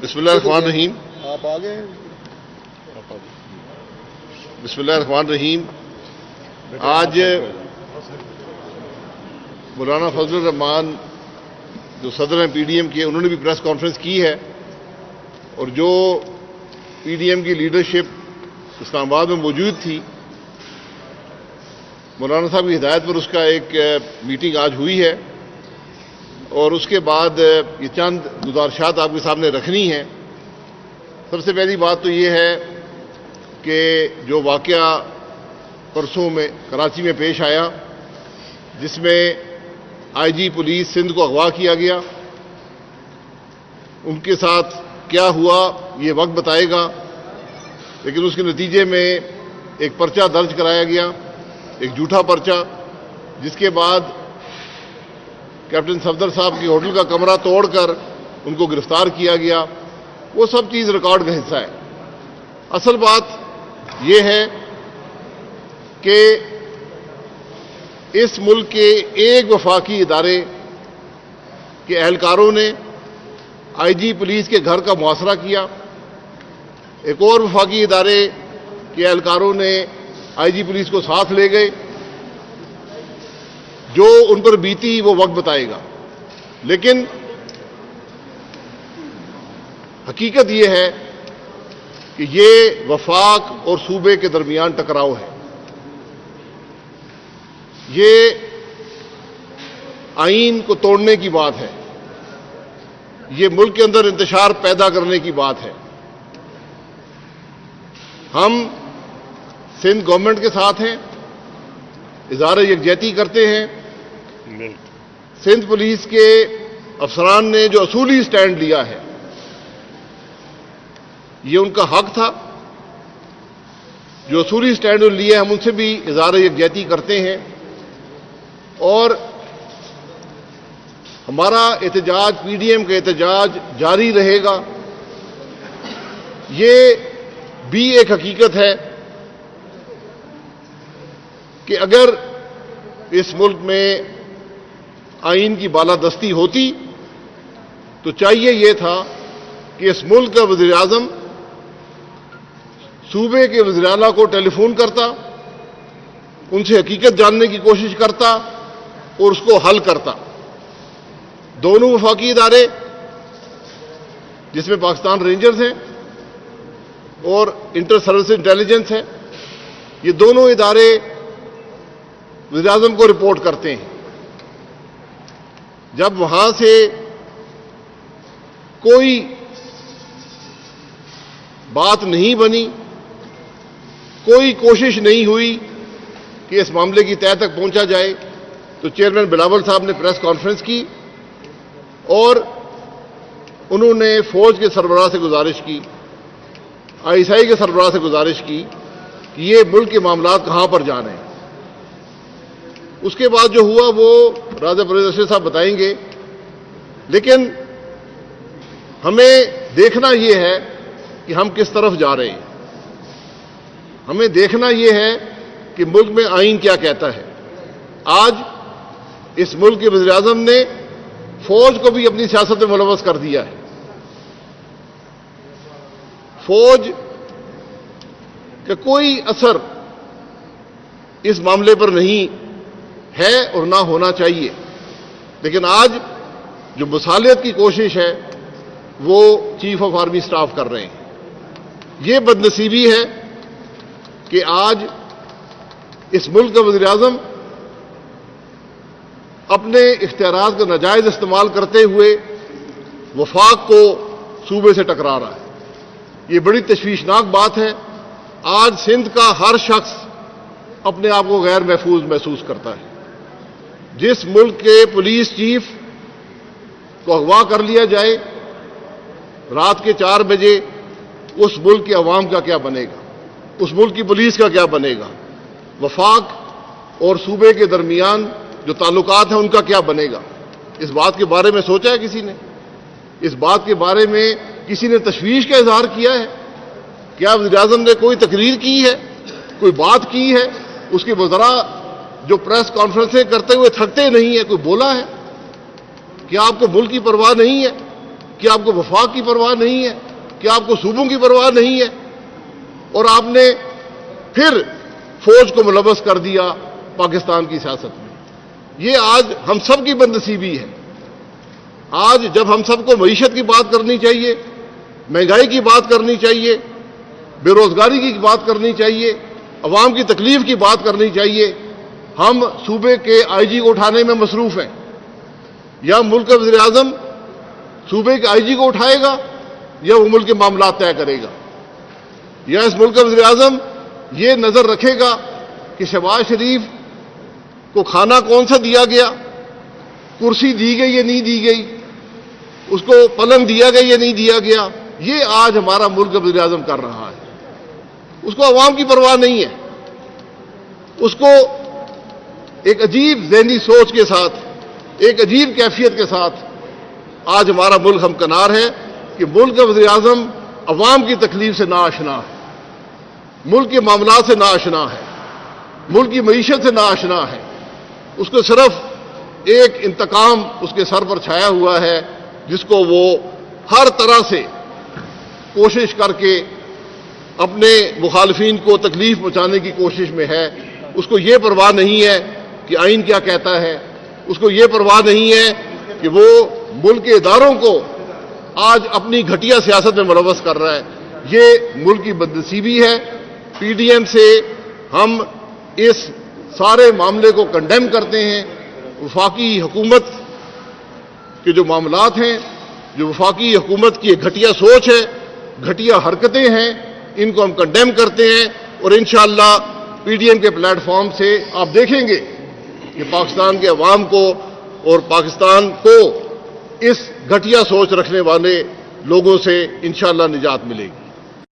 بسم اللہ الرحمن الرحیم. آپ آگے. بسم اللہ الرحمن الرحیم. آج مولانا فضل الرحمان جو صدر ہیں پی ڈی ایم کے، انہوں نے بھی پریس کانفرنس کی ہے، اور جو پی ڈی ایم کی لیڈرشپ اسلام آباد میں موجود تھی، مولانا صاحب کی ہدایت پر اس کا ایک میٹنگ آج ہوئی ہے، اور اس کے بعد یہ چند گزارشات آپ کے سامنے رکھنی ہیں. سب سے پہلی بات تو یہ ہے کہ جو واقعہ پرسوں میں کراچی میں پیش آیا، جس میں آئی جی پولیس سندھ کو اغوا کیا گیا، ان کے ساتھ کیا ہوا یہ وقت بتائے گا، لیکن اس کے نتیجے میں ایک پرچہ درج کرایا گیا، ایک جھوٹا پرچہ، جس کے بعد کیپٹن صفدر صاحب کی ہوٹل کا کمرہ توڑ کر ان کو گرفتار کیا گیا. وہ سب چیز ریکارڈ کا حصہ ہے. اصل بات یہ ہے کہ اس ملک کے ایک وفاقی ادارے کے اہلکاروں نے آئی جی پولیس کے گھر کا محاصرہ کیا، ایک اور وفاقی ادارے کے اہلکاروں نے آئی جی پولیس کو ساتھ لے گئے. جو ان پر بیتی وہ وقت بتائے گا، لیکن حقیقت یہ ہے کہ یہ وفاق اور صوبے کے درمیان ٹکراؤ ہے. یہ آئین کو توڑنے کی بات ہے، یہ ملک کے اندر انتشار پیدا کرنے کی بات ہے. ہم سندھ گورنمنٹ کے ساتھ ہیں، اظہار یکجہتی کرتے ہیں. سندھ پولیس کے افسران نے جو اصولی سٹینڈ لیا ہے، یہ ان کا حق تھا. جو اصولی سٹینڈ لیے ہم ان سے بھی اظہار یکجہتی کرتے ہیں، اور ہمارا احتجاج، پی ڈی ایم کا احتجاج جاری رہے گا. یہ بھی ایک حقیقت ہے کہ اگر اس ملک میں آئین کی بالادستی ہوتی تو چاہیے یہ تھا کہ اس ملک کا وزیر اعظم صوبے کے وزیر اعلیٰ کو ٹیلی فون کرتا، ان سے حقیقت جاننے کی کوشش کرتا اور اس کو حل کرتا. دونوں وفاقی ادارے، جس میں پاکستان رینجرز ہیں اور انٹر سروس انٹیلیجنس ہے، یہ دونوں ادارے وزیر اعظم کو رپورٹ کرتے ہیں. جب وہاں سے کوئی بات نہیں بنی، کوئی کوشش نہیں ہوئی کہ اس معاملے کی تہہ تک پہنچا جائے، تو چیئرمین بلاول صاحب نے پریس کانفرنس کی اور انہوں نے فوج کے سربراہ سے گزارش کی، آئی ایس آئی کے سربراہ سے گزارش کی کہ یہ ملک کے معاملات کہاں پر جا رہے ہیں. اس کے بعد جو ہوا وہ راجہ پرویز اشرف صاحب بتائیں گے، لیکن ہمیں دیکھنا یہ ہے کہ ہم کس طرف جا رہے ہیں. ہمیں دیکھنا یہ ہے کہ ملک میں آئین کیا کہتا ہے. آج اس ملک کے وزیر اعظم نے فوج کو بھی اپنی سیاست میں ملوث کر دیا ہے. فوج کا کوئی اثر اس معاملے پر نہیں ہے اور نہ ہونا چاہیے، لیکن آج جو مصالحت کی کوشش ہے وہ چیف آف آرمی سٹاف کر رہے ہیں. یہ بدنصیبی ہے کہ آج اس ملک کا وزیر اعظم اپنے اختیارات کا ناجائز استعمال کرتے ہوئے وفاق کو صوبے سے ٹکرا رہا ہے. یہ بڑی تشویشناک بات ہے. آج سندھ کا ہر شخص اپنے آپ کو غیر محفوظ محسوس کرتا ہے. جس ملک کے پولیس چیف کو اغوا کر لیا جائے رات کے 4 بجے، اس ملک کے عوام کا کیا بنے گا؟ اس ملک کی پولیس کا کیا بنے گا؟ وفاق اور صوبے کے درمیان جو تعلقات ہیں ان کا کیا بنے گا؟ اس بات کے بارے میں سوچا ہے کسی نے؟ اس بات کے بارے میں کسی نے تشویش کا اظہار کیا ہے؟ کیا وزیر اعظم نے کوئی تقریر کی ہے، کوئی بات کی ہے؟ اس کے وزراء جو پریس کانفرنسیں کرتے ہوئے تھکتے نہیں ہیں، کوئی بولا ہے؟ کیا آپ کو ملک کی پرواہ نہیں ہے؟ کیا آپ کو وفاق کی پرواہ نہیں ہے؟ کیا آپ کو صوبوں کی پرواہ نہیں ہے؟ اور آپ نے پھر فوج کو ملوث کر دیا پاکستان کی سیاست میں. یہ آج ہم سب کی بدنصیبی ہے. آج جب ہم سب کو معیشت کی بات کرنی چاہیے، مہنگائی کی بات کرنی چاہیے، بے روزگاری کی بات کرنی چاہیے، عوام کی تکلیف کی بات کرنی چاہیے، ہم صوبے کے آئی جی کو اٹھانے میں مصروف ہیں. یا ملک کا وزیر اعظم صوبے کے آئی جی کو اٹھائے گا یا وہ ملک کے معاملات طے کرے گا، یا اس ملک کا وزیر اعظم یہ نظر رکھے گا کہ شہباز شریف کو کھانا کون سا دیا گیا، کرسی دی گئی یا نہیں دی گئی، اس کو پلنگ دیا گیا یا نہیں دیا گیا. یہ آج ہمارا ملک کا وزیر اعظم کر رہا ہے. اس کو عوام کی پرواہ نہیں ہے. اس کو ایک عجیب ذہنی سوچ کے ساتھ، ایک عجیب کیفیت کے ساتھ آج ہمارا ملک ہمکنار ہے کہ ملک کا وزیر اعظم عوام کی تکلیف سے ناآشنا ہے، ملک کے معاملات سے ناآشنا ہے، ملک کی معیشت سے ناآشنا ہے. اس کو صرف ایک انتقام اس کے سر پر چھایا ہوا ہے، جس کو وہ ہر طرح سے کوشش کر کے اپنے مخالفین کو تکلیف پہنچانے کی کوشش میں ہے. اس کو یہ پرواہ نہیں ہے کہ آئین کیا کہتا ہے، اس کو یہ پرواہ نہیں ہے کہ وہ ملک کے اداروں کو آج اپنی گھٹیا سیاست میں ملوث کر رہا ہے. یہ ملک کی بدنصیبی ہے. پی ڈی ایم سے ہم اس سارے معاملے کو کنڈیم کرتے ہیں. وفاقی حکومت کے جو معاملات ہیں، جو وفاقی حکومت کی ایک گھٹیا سوچ ہے، گھٹیا حرکتیں ہیں، ان کو ہم کنڈیم کرتے ہیں. اور انشاءاللہ پی ڈی ایم کے پلیٹ فارم سے آپ دیکھیں گے کہ پاکستان کے عوام کو اور پاکستان کو اس گھٹیا سوچ رکھنے والے لوگوں سے انشاءاللہ نجات ملے گی.